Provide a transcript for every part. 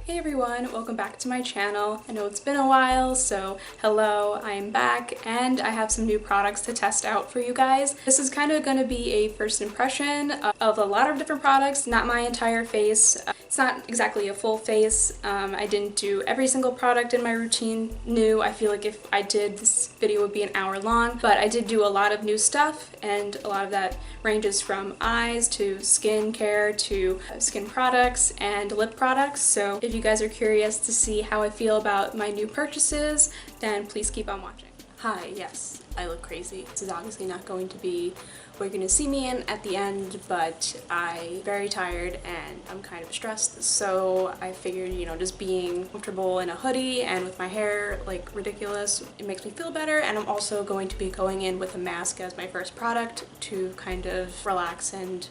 Hey everyone, welcome back to my channel. I know it's been a while, so hello, I am back and I have some new products to test out for you guys. This is kind of going to be a first impression of a lot of different products, not my entire face. It's not exactly a full face. I didn't do every single product in my routine new. I feel like if I did, this video would be an hour long, but I did do a lot of new stuff, and a lot of that ranges from eyes to skincare to skin products and lip products. So if you guys are curious to see how I feel about my new purchases, then please keep on watching. Hi, yes, I look crazy. This is obviously not going to be what you're going to see me in at the end, but I'm very tired and I'm kind of stressed, so I figured, you know, just being comfortable in a hoodie and with my hair like ridiculous, it makes me feel better. And I'm also going to be going in with a mask as my first product to kind of relax and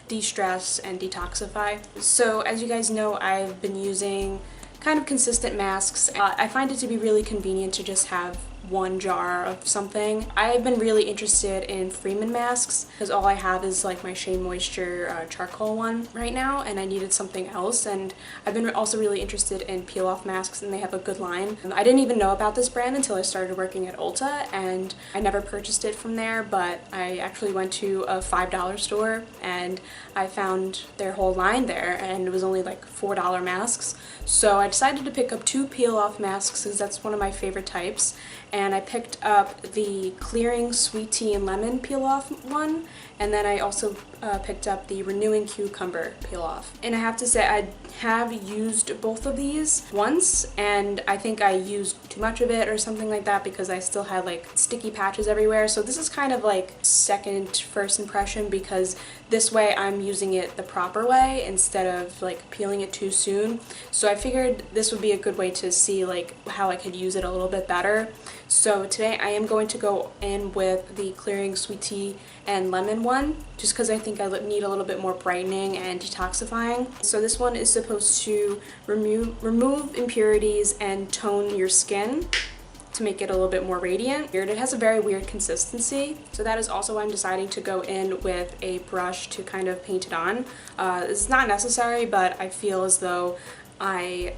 de-stress and detoxify. So as you guys know, I've been using kind of consistent masks. I find it to be really convenient to just have one jar of something. I've been really interested in Freeman masks because all I have is like my Shea Moisture charcoal one right now, and I needed something else. And I've been also really interested in peel off masks, and they have a good line. I didn't even know about this brand until I started working at Ulta, and I never purchased it from there, but I actually went to a $5 store and I found their whole line there, and it was only like $4 masks. So I decided to pick up two peel off masks because that's one of my favorite types. And I picked up the Clearing Sweet Tea and Lemon Peel Off one, and then I also picked up the Renewing Cucumber Peel Off. And I have to say, I have used both of these once, and I think I used too much of it or something like that because I still had like sticky patches everywhere. So this is kind of like first impression, because this way I'm using it the proper way instead of like peeling it too soon. So I figured this would be a good way to see like how I could use it a little bit better. So today I am going to go in with the Clearing Sweet Tea and Lemon one, just because I think I need a little bit more brightening and detoxifying. So this one is supposed to remove impurities and tone your skin to make it a little bit more radiant. It has a very weird consistency, so that is also why I'm deciding to go in with a brush to kind of paint it on. It's not necessary, but I feel as though I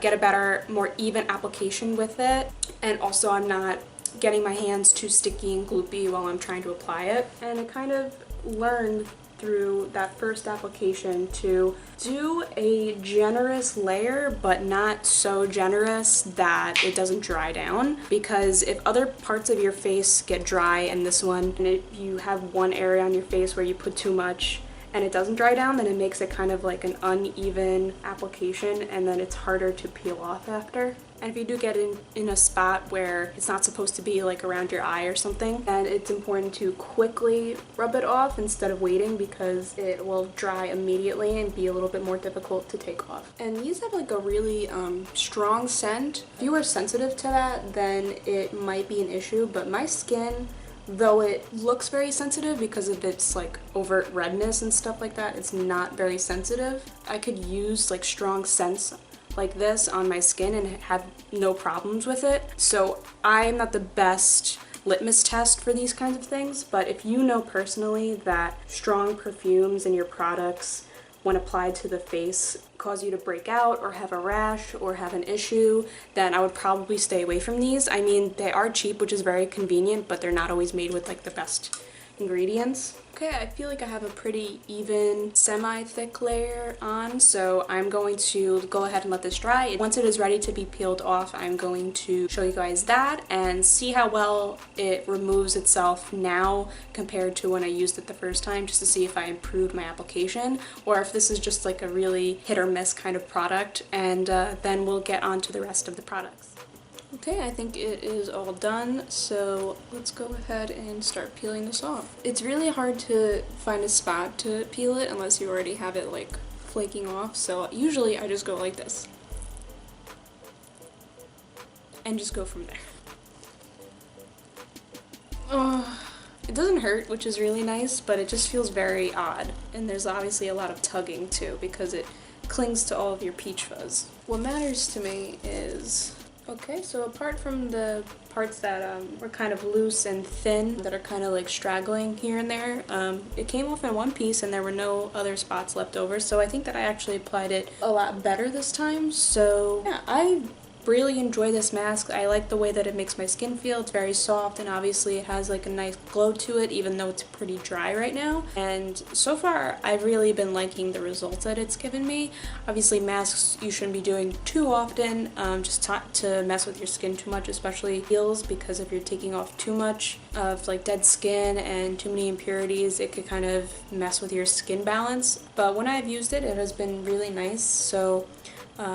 get a better, more even application with it, and also I'm not getting my hands too sticky and gloopy while I'm trying to apply it. And I kind of learned through that first application to do a generous layer, but not so generous that it doesn't dry down, because if other parts of your face get dry in this one, and if you have one area on your face where you put too much and it doesn't dry down, then it makes it kind of like an uneven application, and then it's harder to peel off after. And if you do get in a spot where it's not supposed to be like around your eye or something, then it's important to quickly rub it off instead of waiting, because it will dry immediately and be a little bit more difficult to take off. And these have like a really strong scent. If you are sensitive to that, then it might be an issue, but my skin, though it looks very sensitive because of its like overt redness and stuff like that, it's not very sensitive. I could use like strong scents like this on my skin and have no problems with it. So I'm not the best litmus test for these kinds of things, but if you know personally that strong perfumes in your products, when applied to the face, cause you to break out or have a rash or have an issue, then I would probably stay away from these. I mean, they are cheap, which is very convenient, but they're not always made with like the best ingredients. Okay, I feel like I have a pretty even semi-thick layer on, so I'm going to go ahead and let this dry. Once it is ready to be peeled off, I'm going to show you guys that and see how well it removes itself now compared to when I used it the first time, just to see if I improved my application or if this is just like a really hit or miss kind of product, and then we'll get on to the rest of the products. Okay, I think it is all done, so let's go ahead and start peeling this off. It's really hard to find a spot to peel it unless you already have it like flaking off, so usually I just go like this and just go from there. It doesn't hurt, which is really nice, but it just feels very odd, and there's obviously a lot of tugging too because it clings to all of your peach fuzz. What matters to me is Okay, so apart from the parts that were kind of loose and thin, that are kind of like straggling here and there, it came off in one piece and there were no other spots left over, so I think that I actually applied it a lot better this time. So yeah, I really enjoy this mask. I like the way that it makes my skin feel. It's very soft, and obviously it has like a nice glow to it, even though it's pretty dry right now. And so far I've really been liking the results that it's given me. Obviously masks you shouldn't be doing too often, just to mess with your skin too much, especially peels, because if you're taking off too much of like dead skin and too many impurities, it could kind of mess with your skin balance. But when I've used it, it has been really nice. So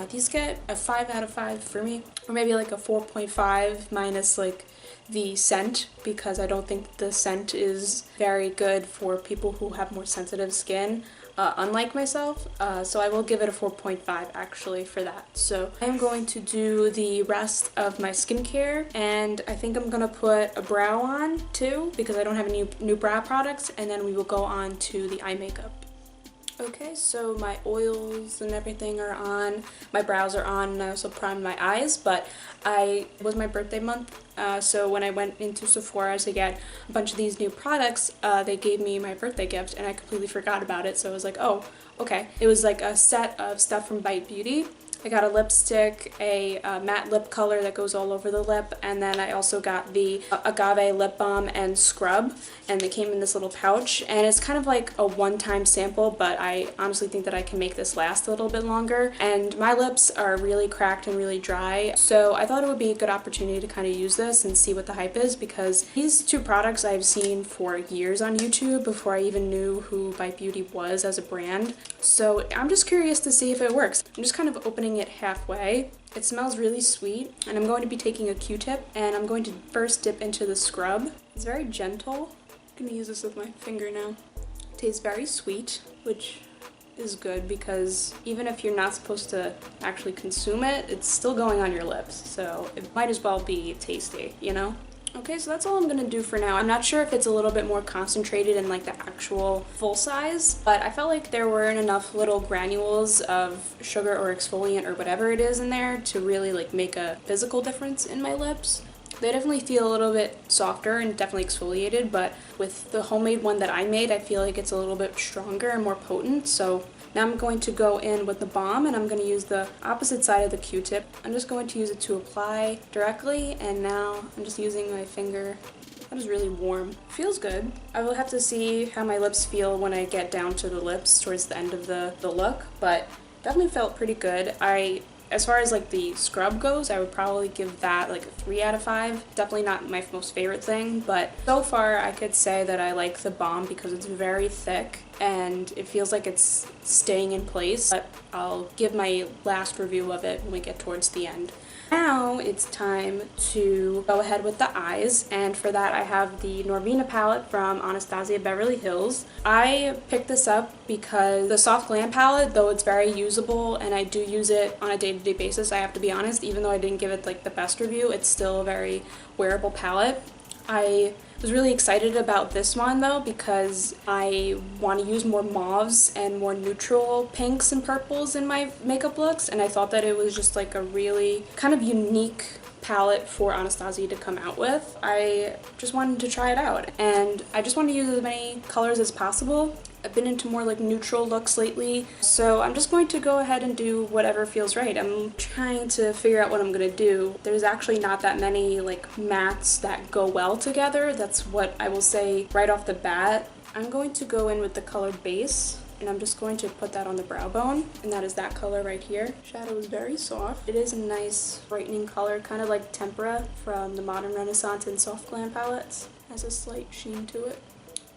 these get a 5 out of 5 for me, or maybe like a 4.5 minus like the scent, because I don't think the scent is very good for people who have more sensitive skin, unlike myself. So I will give it a 4.5 actually for that. So I'm going to do the rest of my skincare, and I think I'm gonna put a brow on too, because I don't have any new brow products, and then we will go on to the eye makeup. Okay, so my oils and everything are on, my brows are on, and I also primed my eyes, but it was my birthday month, so when I went into Sephora to get a bunch of these new products, they gave me my birthday gift, and I completely forgot about it, so I was like, oh, okay. It was like a set of stuff from Bite Beauty. I got a lipstick, a matte lip color that goes all over the lip, and then I also got the Agave lip balm and scrub, and they came in this little pouch, and it's kind of like a one-time sample, but I honestly think that I can make this last a little bit longer. And my lips are really cracked and really dry, so I thought it would be a good opportunity to kind of use this and see what the hype is, because these two products I've seen for years on YouTube before I even knew who Bite Beauty was as a brand. So I'm just curious to see if it works. I'm just kind of opening it halfway. It smells really sweet, and I'm going to be taking a Q-tip, and I'm going to first dip into the scrub. It's very gentle. I'm going to use this with my finger now. It tastes very sweet, which is good, because even if you're not supposed to actually consume it, it's still going on your lips, so it might as well be tasty, you know? Okay, so that's all I'm gonna do for now. I'm not sure if it's a little bit more concentrated in like the actual full size, but I felt like there weren't enough little granules of sugar or exfoliant or whatever it is in there to really like make a physical difference in my lips. They definitely feel a little bit softer and definitely exfoliated, but with the homemade one that I made, I feel like it's a little bit stronger and more potent. So now I'm going to go in with the balm, and I'm going to use the opposite side of the Q-tip. I'm just going to use it to apply directly, and now I'm just using my finger. That is really warm. Feels good. I will have to see how my lips feel when I get down to the lips towards the end of the look, but definitely felt pretty good. As far as like the scrub goes, I would probably give that like a 3 out of 5. Definitely not my most favorite thing, but so far I could say that I like the balm because it's very thick and it feels like it's staying in place, but I'll give my last review of it when we get towards the end. Now it's time to go ahead with the eyes, and for that I have the Norvina palette from Anastasia Beverly Hills. I picked this up because the Soft Glam palette, though it's very usable and I do use it on a day-to-day basis, I have to be honest, even though I didn't give it like the best review, it's still a very wearable palette. I was really excited about this one though because I want to use more mauves and more neutral pinks and purples in my makeup looks, and I thought that it was just like a really kind of unique palette for Anastasia to come out with. I just wanted to try it out, and I just want to use as many colors as possible. I've been into more like neutral looks lately, so I'm just going to go ahead and do whatever feels right. I'm trying to figure out what I'm gonna do. There's actually not that many like mattes that go well together. That's what I will say right off the bat. I'm going to go in with the color Base, and I'm just going to put that on the brow bone, and that is that color right here. Shadow is very soft. It is a nice brightening color, kind of like Tempera from the Modern Renaissance and Soft Glam palettes. Has a slight sheen to it.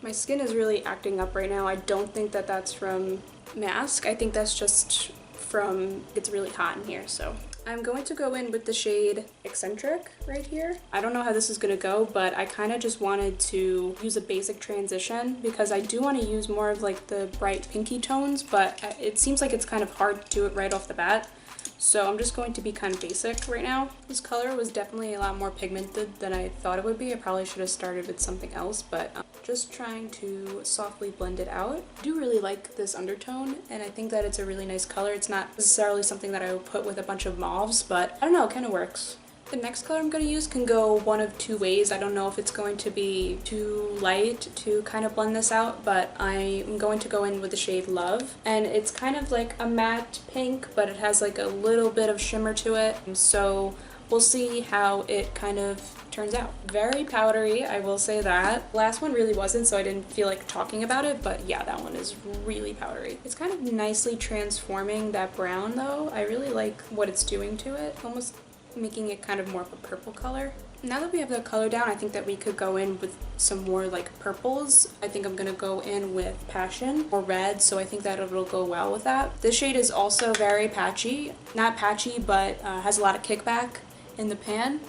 My skin is really acting up right now. I don't think that that's from mask. I think that's just from it's really hot in here. So I'm going to go in with the shade Eccentric right here. I don't know how this is going to go, but I kind of just wanted to use a basic transition because I do want to use more of like the bright pinky tones, but it seems like it's kind of hard to do it right off the bat. So I'm just going to be kind of basic right now. This color was definitely a lot more pigmented than I thought it would be. I probably should have started with something else, but just trying to softly blend it out. I do really like this undertone, and I think that it's a really nice color. It's not necessarily something that I would put with a bunch of mauves, but I don't know, it kind of works. The next color I'm going to use can go one of two ways. I don't know if it's going to be too light to kind of blend this out, but I'm going to go in with the shade Love. And it's kind of like a matte pink, but it has like a little bit of shimmer to it. So we'll see how it kind of turns out. Very powdery, I will say that. The last one really wasn't, so I didn't feel like talking about it, but yeah, that one is really powdery. It's kind of nicely transforming that brown though. I really like what it's doing to it, almost making it kind of more of a purple color. Now that we have the color down, I think that we could go in with some more like purples. I think I'm gonna go in with Passion or Red, so I think that it'll go well with that. This shade is also very patchy. Not patchy, but has a lot of kickback in the pan.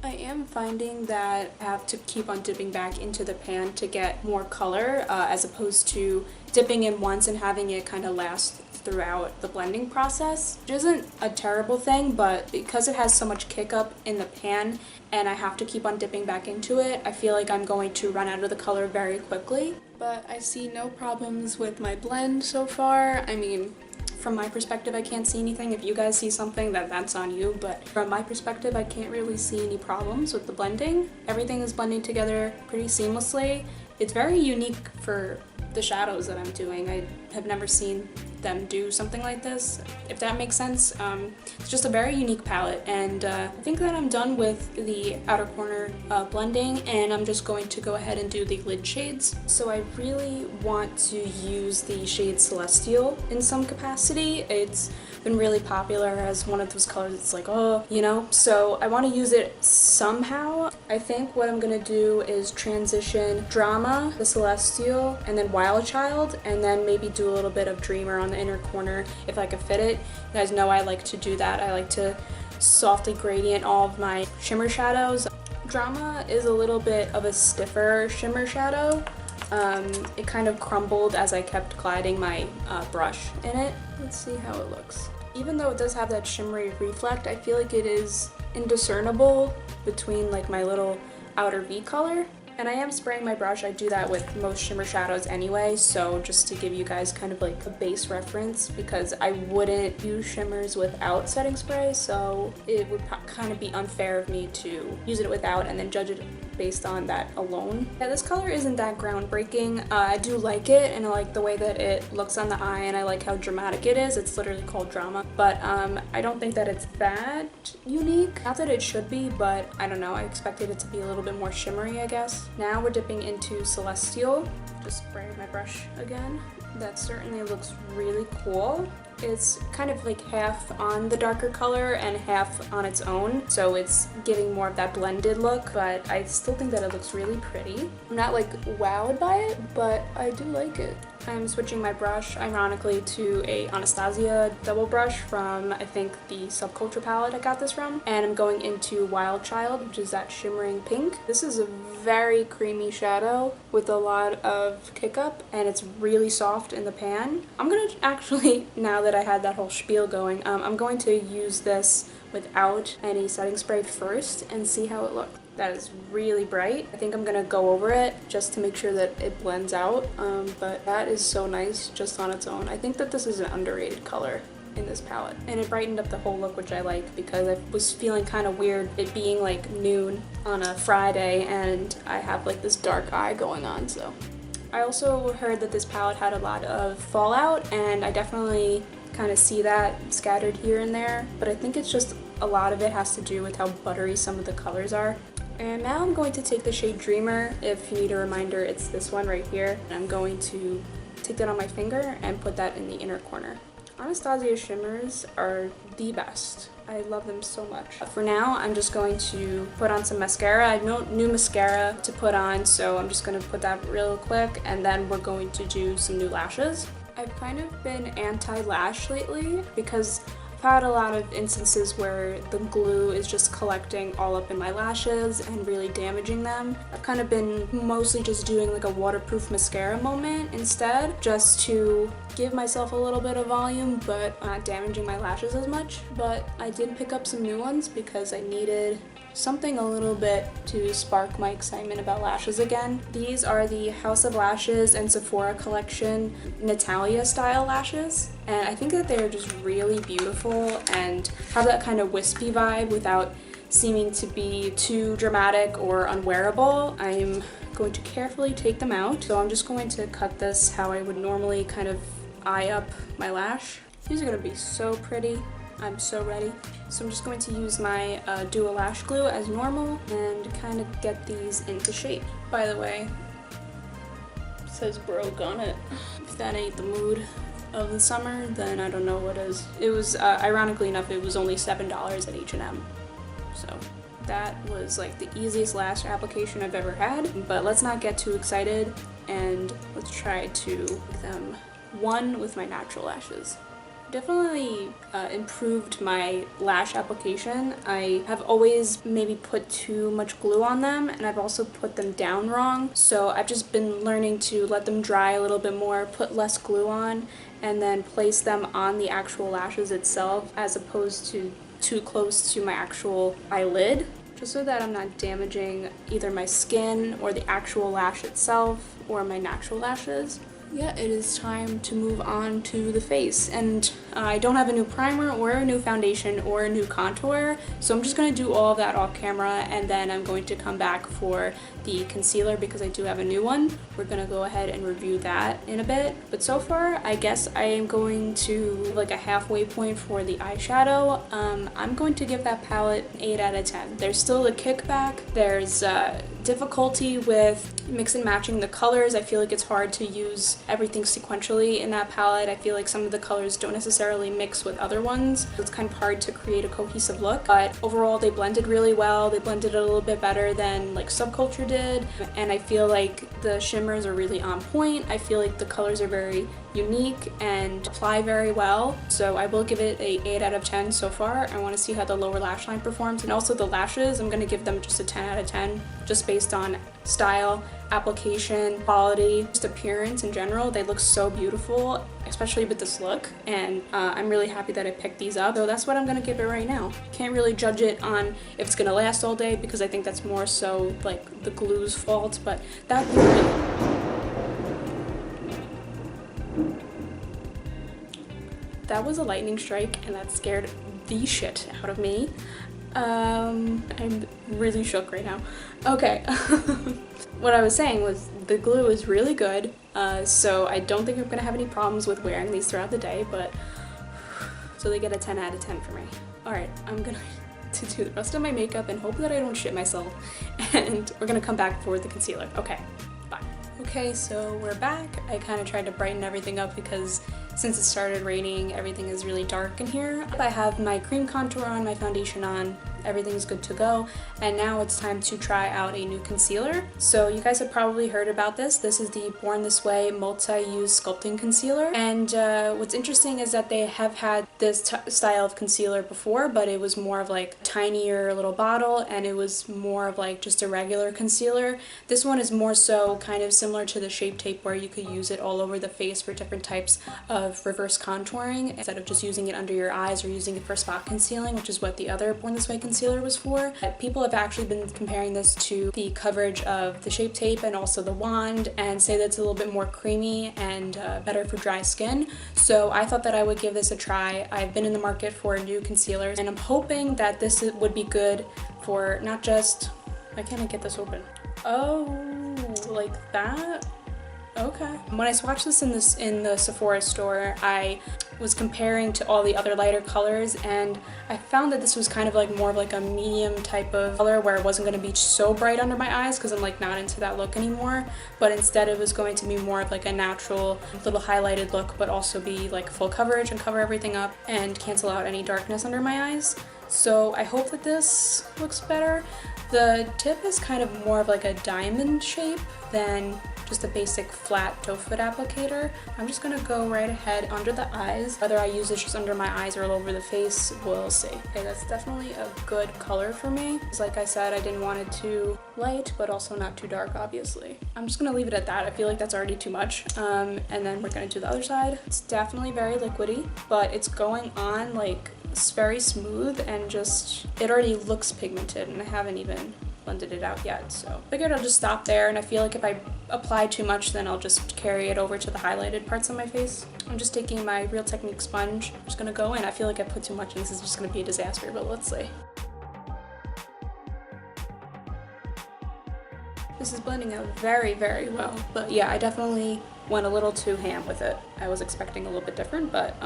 I am finding that I have to keep on dipping back into the pan to get more color, as opposed to dipping in once and having it kind of last throughout the blending process, which isn't a terrible thing, but because it has so much kick up in the pan and I have to keep on dipping back into it, I feel like I'm going to run out of the color very quickly. But I see no problems with my blend so far. I mean, from my perspective, I can't see anything. If you guys see something, that's on you, but from my perspective, I can't really see any problems with the blending. Everything is blending together pretty seamlessly. It's very unique for the shadows that I'm doing. I have never seen them do something like this, if that makes sense. It's just a very unique palette, and I think that I'm done with the outer corner blending, and I'm just going to go ahead and do the lid shades. So I really want to use the shade Celestial in some capacity. It's been really popular as one of those colors. It's like, oh, you know, so I want to use it somehow. I think what I'm gonna do is transition Drama, the Celestial, and then Wild Child, and then maybe do a little bit of Dreamer on the inner corner if I could fit it. You guys know I like to do that. I like to softly gradient all of my shimmer shadows. Drama is a little bit of a stiffer shimmer shadow. It kind of crumbled as I kept gliding my brush in it. Let's see how it looks. Even though it does have that shimmery reflect, I feel like it is indiscernible between like my little outer V color. And I am spraying my brush. I do that with most shimmer shadows anyway, so just to give you guys kind of like a base reference, because I wouldn't use shimmers without setting spray, so it would kind of be unfair of me to use it without and then judge it based on that alone. Yeah, this color isn't that groundbreaking. I do like it, and I like the way that it looks on the eye, and I like how dramatic it is. It's literally called Drama, but I don't think that it's that unique. Not that it should be, but I don't know. I expected it to be a little bit more shimmery, I guess. Now we're dipping into Celestial. Just spray my brush again. That certainly looks really cool. It's kind of like half on the darker color and half on its own, so it's giving more of that blended look, but I still think that it looks really pretty. I'm not like wowed by it, but I do like it. I'm switching my brush, ironically, to a Anastasia double brush from, I think, the Subculture palette I got this from, and I'm going into Wild Child, which is that shimmering pink. This is a very creamy shadow with a lot of kick up, and it's really soft in the pan. I'm gonna actually, now that I had that whole spiel going, I'm going to use this without any setting spray first and see how it looks. That is really bright. I think I'm gonna go over it just to make sure that it blends out, but that is so nice just on its own. I think that this is an underrated color in this palette, and it brightened up the whole look, which I like, because I was feeling kind of weird it being like noon on a Friday and I have like this dark eye going on. So I also heard that this palette had a lot of fallout, and I definitely kind of see that scattered here and there, but I think it's just a lot of it has to do with how buttery some of the colors are. And now I'm going to take the shade Dreamer. If you need a reminder, it's this one right here. And I'm going to take that on my finger and put that in the inner corner. Anastasia shimmers are the best. I love them so much. For now, I'm just going to put on some mascara. I have no new mascara to put on, so I'm just going to put that real quick, and then we're going to do some new lashes. I've kind of been anti-lash lately because I I've had a lot of instances where the glue is just collecting all up in my lashes and really damaging them. I've kind of been mostly just doing like a waterproof mascara moment instead, just to give myself a little bit of volume but not damaging my lashes as much. But I did pick up some new ones because I needed something a little bit to spark my excitement about lashes again. These are the House of Lashes and Sephora collection Natalia style lashes, and I think that they're just really beautiful and have that kind of wispy vibe without seeming to be too dramatic or unwearable. I'm going to carefully take them out, so I'm just going to cut this how I would normally kind of eye up my lash. These are going to be so pretty. I'm so ready. So I'm just going to use my Duo Lash Glue as normal and kind of get these into shape. By the way, it says broke on it. If that ain't the mood of the summer, then I don't know what is. It was, ironically enough, it was only $7 at H&M. So that was like the easiest lash application I've ever had. But let's not get too excited and let's try to make them one with my natural lashes. Definitely improved my lash application. I have always maybe put too much glue on them, and I've also put them down wrong. So I've just been learning to let them dry a little bit more, put less glue on, and then place them on the actual lashes itself as opposed to too close to my actual eyelid, just so that I'm not damaging either my skin or the actual lash itself or my natural lashes. Yeah, it is time to move on to the face, and I don't have a new primer or a new foundation or a new contour, so I'm just going to do all of that off camera, and then I'm going to come back for the concealer because I do have a new one. We're going to go ahead and review that in a bit, but so far I guess I am going to like a halfway point for the eyeshadow. I'm going to give that palette an 8 out of 10. There's still a kickback, there's difficulty with mix and matching the colors. I feel like it's hard to use everything sequentially in that palette. I feel like some of the colors don't necessarily mix with other ones. It's kind of hard to create a cohesive look, but overall they blended really well. They blended a little bit better than like Subculture did, and I feel like the shimmers are really on point. I feel like the colors are very unique and apply very well, so I will give it a 8 out of 10 so far. I want to see how the lower lash line performs, and also the lashes, I'm going to give them just a 10 out of 10 just based on style, application, quality, just appearance in general. They look so beautiful, especially with this look, and I'm really happy that I picked these up. So that's what I'm gonna give it right now. Can't really judge it on if it's gonna last all day because I think that's more so like the glue's fault, but that was a lightning strike and that scared the shit out of me. I'm really shook right now. Okay. What I was saying was the glue is really good, so I don't think I'm gonna have any problems with wearing these throughout the day, but so they get a 10 out of 10 for me. Alright, I'm gonna to do the rest of my makeup and hope that I don't shit myself, and we're gonna come back for the concealer. Okay, bye. Okay, so we're back. I kind of tried to brighten everything up because since it started raining, everything is really dark in here. I have my cream contour on, my foundation on, everything's good to go, and now it's time to try out a new concealer. So you guys have probably heard about this. This is the Born This Way multi-use sculpting concealer, and what's interesting is that they have had this style of concealer before, but it was more of like tinier little bottle, and it was more of like just a regular concealer. This one is more so kind of similar to the Shape Tape, where you could use it all over the face for different types of reverse contouring instead of just using it under your eyes or using it for spot concealing, which is what the other Born This Way concealer was for. People have actually been comparing this to the coverage of the Shape Tape and also the wand, and say that it's a little bit more creamy and better for dry skin. So I thought that I would give this a try. I've been in the market for new concealers, and I'm hoping that this would be good for not just, why can't I get this open? Oh, like that? Okay. When I swatched this in the Sephora store, I was comparing to all the other lighter colors, and I found that this was kind of like more of like a medium type of color where it wasn't going to be so bright under my eyes because I'm like not into that look anymore, but instead it was going to be more of like a natural little highlighted look, but also be like full coverage and cover everything up and cancel out any darkness under my eyes. So I hope that this looks better. The tip is kind of more of like a diamond shape than just a basic flat doe foot applicator. I'm just gonna go right ahead under the eyes. Whether I use this just under my eyes or all over the face, we'll see. Okay, that's definitely a good color for me. Because like I said, I didn't want it too light, but also not too dark, obviously. I'm just gonna leave it at that. I feel like that's already too much. And then we're gonna do the other side. It's definitely very liquidy, but it's going on like it's very smooth and just, it already looks pigmented and I haven't even blended it out yet. So figured I'll just stop there, and I feel like if I apply too much, then I'll just carry it over to the highlighted parts of my face. I'm just taking my Real Technique sponge. I'm just gonna go in. I feel like I put too much and this is just gonna be a disaster, but let's see. This is blending out very, very well. But yeah, I definitely went a little too ham with it. I was expecting a little bit different, but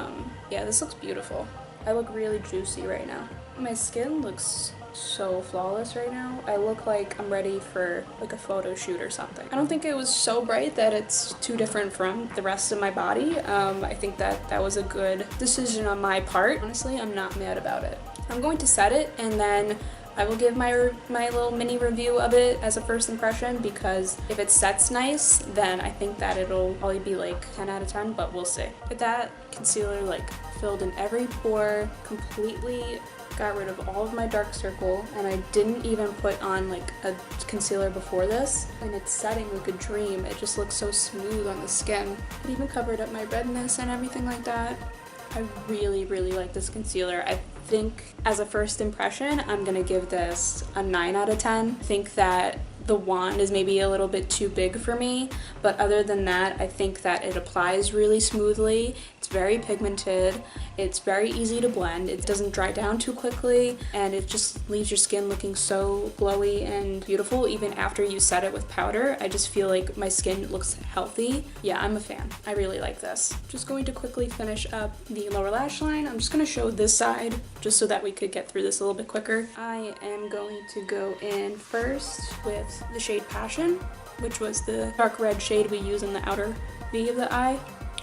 yeah, this looks beautiful. I look really juicy right now. My skin looks so flawless right now. I look like I'm ready for like a photo shoot or something. I don't think it was so bright that it's too different from the rest of my body. I think that was a good decision on my part. Honestly, I'm not mad about it. I'm going to set it and then I will give my little mini review of it as a first impression, because if it sets nice, then I think that it'll probably be like 10 out of 10, but we'll see. But that concealer like filled in every pore, completely got rid of all of my dark circle, and I didn't even put on like a concealer before this, and it's setting like a dream. It just looks so smooth on the skin. It even covered up my redness and everything like that. I really, really like this concealer. I think as a first impression, I'm gonna give this a 9 out of 10. I think that the wand is maybe a little bit too big for me, but other than that, I think that it applies really smoothly. It's very pigmented, it's very easy to blend, it doesn't dry down too quickly, and it just leaves your skin looking so glowy and beautiful even after you set it with powder. I just feel like my skin looks healthy. Yeah, I'm a fan. I really like this. Just going to quickly finish up the lower lash line. I'm just gonna show this side just so that we could get through this a little bit quicker. I am going to go in first with the shade Passion, which was the dark red shade we use in the outer V of the eye.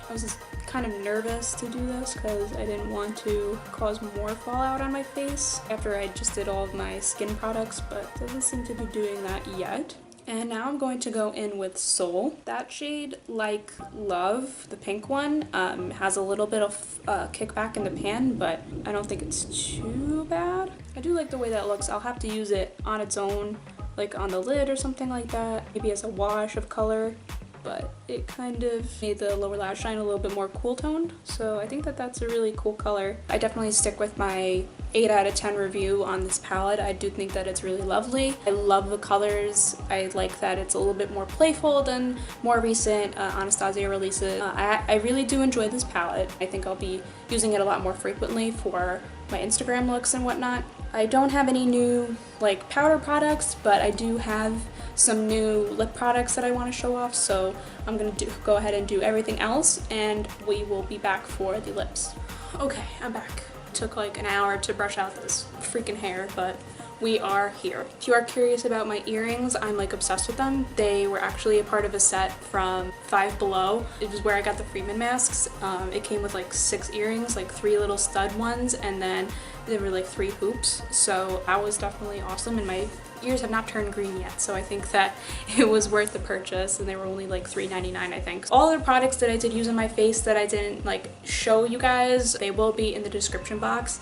I was just kind of nervous to do this because I didn't want to cause more fallout on my face after I just did all of my skin products, but it doesn't seem to be doing that yet. And now I'm going to go in with Soul. That shade, Like Love, the pink one, has a little bit of kickback in the pan, but I don't think it's too bad. I do like the way that looks. I'll have to use it on its own, like on the lid or something like that, maybe as a wash of color, but it kind of made the lower lash line a little bit more cool toned, so I think that that's a really cool color. I definitely stick with my 8 out of 10 review on this palette. I do think that it's really lovely. I love the colors. I like that it's a little bit more playful than more recent Anastasia releases. I really do enjoy this palette. I think I'll be using it a lot more frequently for my Instagram looks and whatnot. I don't have any new like powder products, but I do have some new lip products that I want to show off, so I'm gonna go ahead and do everything else and we will be back for the lips. Okay, I'm back. It took like an hour to brush out this freaking hair, but we are here. If you are curious about my earrings, I'm like obsessed with them. They were actually a part of a set from Five Below. It was where I got the Freeman masks. It came with like 6 earrings, like 3 little stud ones, and then there were like 3 hoops. So that was definitely awesome, and my ears have not turned green yet, so I think that it was worth the purchase, and they were only like $3.99 I think. All the products that I did use on my face that I didn't like show you guys, they will be in the description box.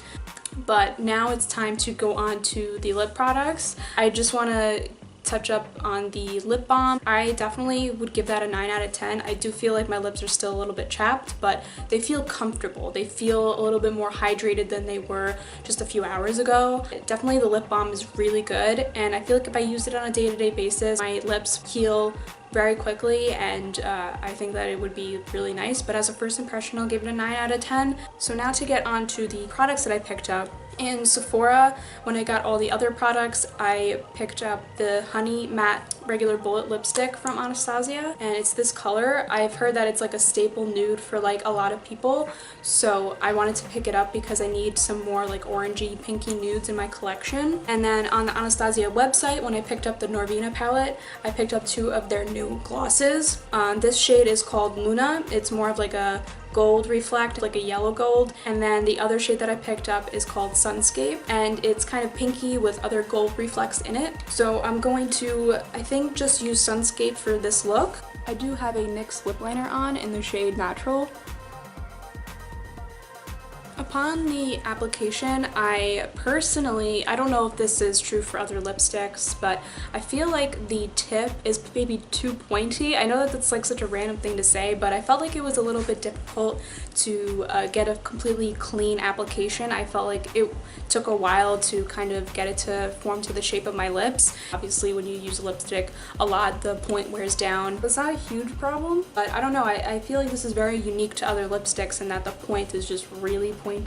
But now it's time to go on to the lip products. I just want to touch up on the lip balm. I definitely would give that a 9 out of 10. I do feel like my lips are still a little bit chapped, but they feel comfortable. They feel a little bit more hydrated than they were just a few hours ago. Definitely the lip balm is really good, and I feel like if I use it on a day-to-day basis, my lips heal very quickly, and I think that it would be really nice. But as a first impression, I'll give it a 9 out of 10. So now to get on to the products that I picked up. In Sephora, when I got all the other products, I picked up the Honey Matte Regular Bullet Lipstick from Anastasia, and it's this color. I've heard that it's like a staple nude for like a lot of people, so I wanted to pick it up because I need some more like orangey pinky nudes in my collection. And then on the Anastasia website, when I picked up the Norvina palette, I picked up 2 of their new glosses. This shade is called Luna. It's more of like a gold reflect, like a yellow gold, and then the other shade that I picked up is called Sunscape, and it's kind of pinky with other gold reflects in it. So I'm going to, I think, just use Sunscape for this look. I do have a NYX lip liner on in the shade Natural. Upon the application, I don't know if this is true for other lipsticks, but I feel like the tip is maybe too pointy. I know that that's like such a random thing to say, but I felt like it was a little bit difficult to get a completely clean application. I felt like it took a while to kind of get it to form to the shape of my lips. Obviously, when you use a lipstick a lot, the point wears down. It's not a huge problem, but I don't know, I feel like this is very unique to other lipsticks in that the point is just really pointy.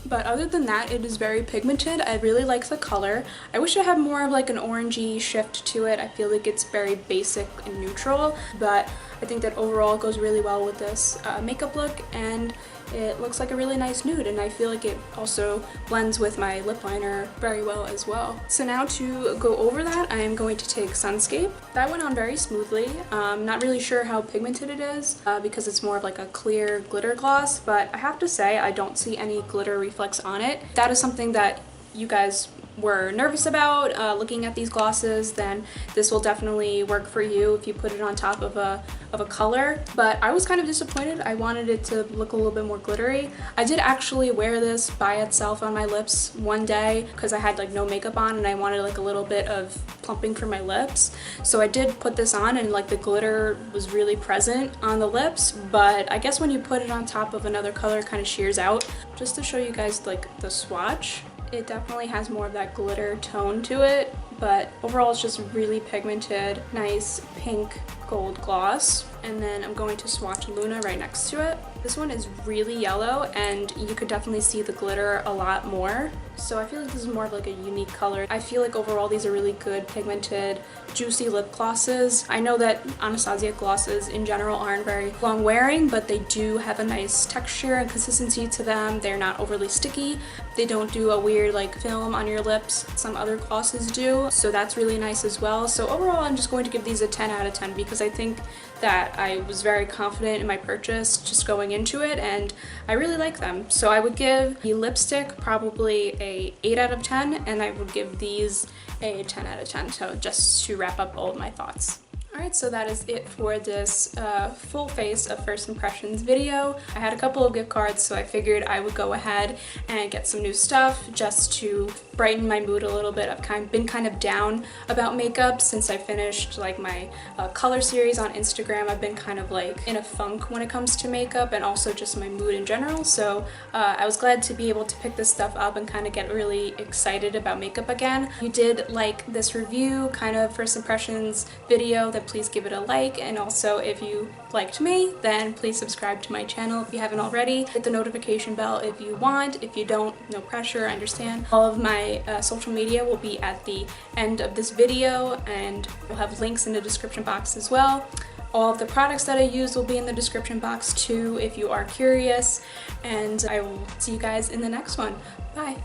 But other than that, it is very pigmented. I really like the color. I wish it had more of like an orangey shift to it. I feel like it's very basic and neutral, but I think that overall it goes really well with this makeup look, and it looks like a really nice nude, and I feel like it also blends with my lip liner very well as well. So now to go over that, I am going to take Sunscape. That went on very smoothly. Not really sure how pigmented it is because it's more of like a clear glitter gloss, but I have to say I don't see any glitter reflex on it. That is something that you guys were nervous about looking at these glosses, then this will definitely work for you if you put it on top of a color. But I was kind of disappointed. I wanted it to look a little bit more glittery. I did actually wear this by itself on my lips one day because I had like no makeup on and I wanted like a little bit of plumping for my lips. So I did put this on and like the glitter was really present on the lips, but I guess when you put it on top of another color, it kind of shears out. Just to show you guys like the swatch, it definitely has more of that glitter tone to it, but overall it's just really pigmented, nice pink gold gloss. And then I'm going to swatch Luna right next to it. This one is really yellow and you could definitely see the glitter a lot more. So I feel like this is more of like a unique color. I feel like overall these are really good pigmented, juicy lip glosses. I know that Anastasia glosses in general aren't very long wearing, but they do have a nice texture and consistency to them. They're not overly sticky. They don't do a weird like film on your lips. Some other glosses do. So that's really nice as well. So overall I'm just going to give these a 10 out of 10 because I think that I was very confident in my purchase just going into it and I really like them. So I would give the lipstick probably a 8 out of 10 and I would give these a 10 out of 10. So just to wrap up all of my thoughts. Alright, so that is it for this full face of first impressions video. I had a couple of gift cards, so I figured I would go ahead and get some new stuff just to brighten my mood a little bit. I've been kind of down about makeup since I finished like my color series on Instagram. I've been kind of like in a funk when it comes to makeup and also just my mood in general. So I was glad to be able to pick this stuff up and kind of get really excited about makeup again. If you did like this review, kind of first impressions video, then please give it a like, and also if you liked me, then please subscribe to my channel if you haven't already. Hit the notification bell if you want. If you don't, no pressure, I understand. All of my social media will be at the end of this video, and we'll have links in the description box as well. All of the products that I use will be in the description box too if you are curious, and I will see you guys in the next one. Bye!